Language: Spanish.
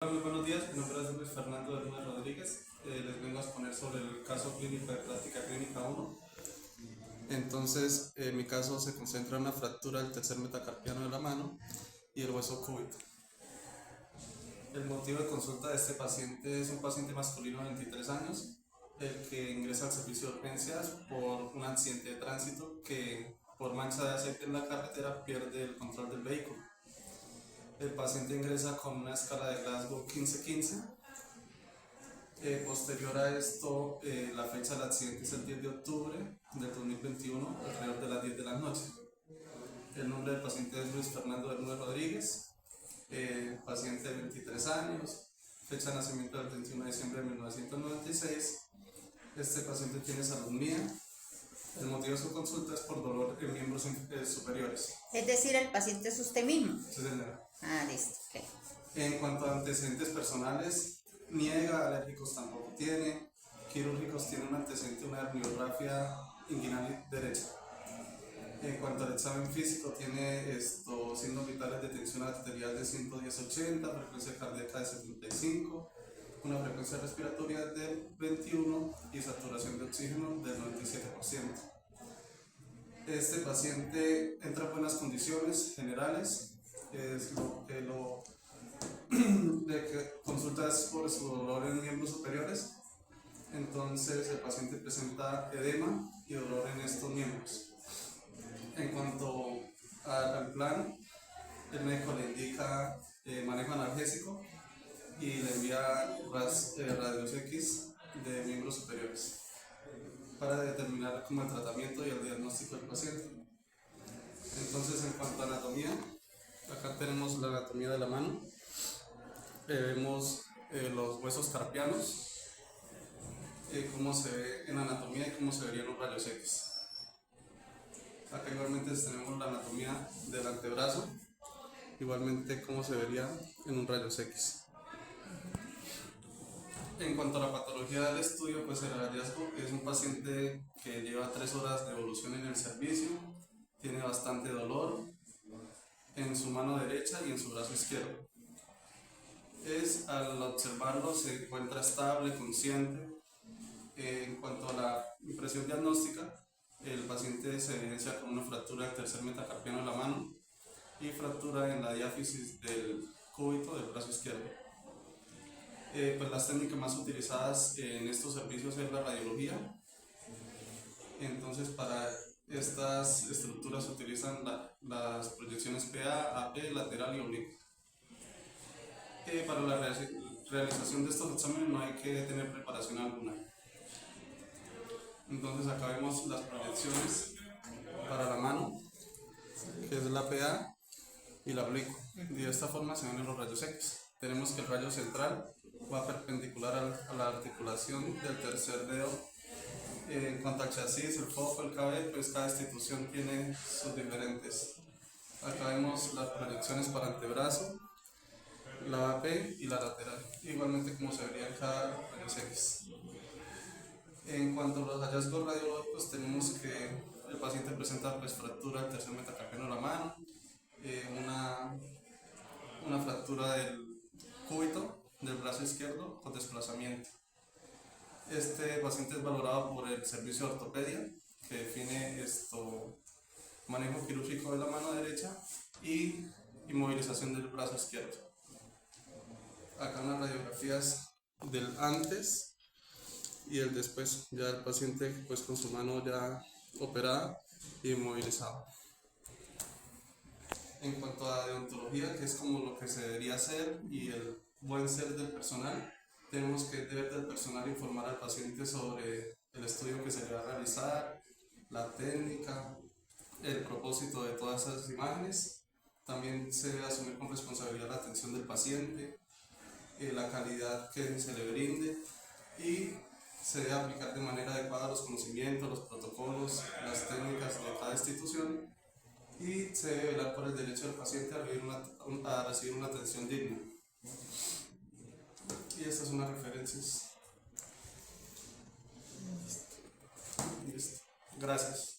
Hola, muy buenos días. Mi nombre es Luis Fernando Hernández Rodríguez. Les vengo a exponer sobre el caso clínico de práctica clínica 1. Entonces, mi caso se concentra en una fractura del tercer metacarpiano de la mano y el hueso cúbito. El motivo de consulta de este paciente es un paciente masculino de 23 años, el que ingresa al servicio de urgencias por un accidente de tránsito que por mancha de aceite en la carretera pierde el control del vehículo. El paciente ingresa con una escala de Glasgow 15-15. Posterior a esto, la fecha del accidente es el 10 de octubre del 2021, alrededor de las 10 de la noche. El nombre del paciente es Luis Fernando Hernández Rodríguez, paciente de 23 años, fecha de nacimiento del 21 de diciembre de 1996. Este paciente tiene salud mía. El motivo de su consulta es por dolor en miembros superiores. Es decir, el paciente es usted mismo. Sí, señora. Listo, ok. En cuanto a antecedentes personales, niega, alérgicos tampoco tiene, quirúrgicos tiene un antecedente, una herniorrafia inguinal derecha. En cuanto al examen físico, tiene signos vitales de tensión arterial de 110-80, frecuencia cardíaca de 75, una frecuencia respiratoria de 21 y saturación de oxígeno del 97%. Este paciente entra en buenas condiciones generales, es lo que lo de que consultas por su dolor en miembros superiores. Entonces el paciente presenta edema y dolor en estos miembros. En cuanto al plan, el médico le indica manejo analgésico y le envía radios X de miembros superiores para determinar como el tratamiento y el diagnóstico del paciente. Entonces, en cuanto a anatomía, acá tenemos la anatomía de la mano. Vemos los huesos carpianos, cómo se ve en anatomía y cómo se verían los rayos X. Acá igualmente tenemos la anatomía del antebrazo, igualmente cómo se vería en un rayos X. En cuanto a la patología del estudio, pues el hallazgo es un paciente que lleva 3 horas de evolución en el servicio, tiene bastante dolor en su mano derecha y en su brazo izquierdo. Al observarlo se encuentra estable, consciente. En cuanto a la impresión diagnóstica, el paciente se evidencia con una fractura del tercer metacarpiano de la mano y fractura en la diáfisis del cúbito del brazo izquierdo. Pues las técnicas más utilizadas en estos servicios es la radiología. Entonces, para estas estructuras se utilizan las proyecciones PA, AP, lateral y oblicuo. Para la realización de estos exámenes no hay que tener preparación alguna. Entonces acá vemos las proyecciones para la mano, que es la PA y la oblicuo. Y de esta forma se ven los rayos X. Tenemos que el rayo central va perpendicular a la articulación del tercer dedo. En cuanto al chasis, el foco, el cabello, pues cada institución tiene sus diferentes. Acá vemos las proyecciones para antebrazo, la AP y la lateral, igualmente como se vería en cada rayos X. En cuanto a los hallazgos radiológicos, tenemos que el paciente presenta pues, fractura del tercer metacarpiano de la mano, una fractura del cúbito del brazo izquierdo con desplazamiento. Este paciente es valorado por el servicio de ortopedia, que define manejo quirúrgico de la mano derecha y inmovilización del brazo izquierdo. Acá unas radiografías del antes y el después, ya el paciente pues con su mano ya operada y inmovilizado. En cuanto a deontología, que es como lo que se debería hacer y el buen ser del personal, tenemos que el deber del personal informar al paciente sobre el estudio que se le va a realizar, la técnica, el propósito de todas esas imágenes. También se debe asumir con responsabilidad la atención del paciente, la calidad que se le brinde y se debe aplicar de manera adecuada los conocimientos, los protocolos, las técnicas de cada institución y se debe velar por el derecho del paciente a recibir una atención digna. Y estas son las referencias. Listo. Gracias.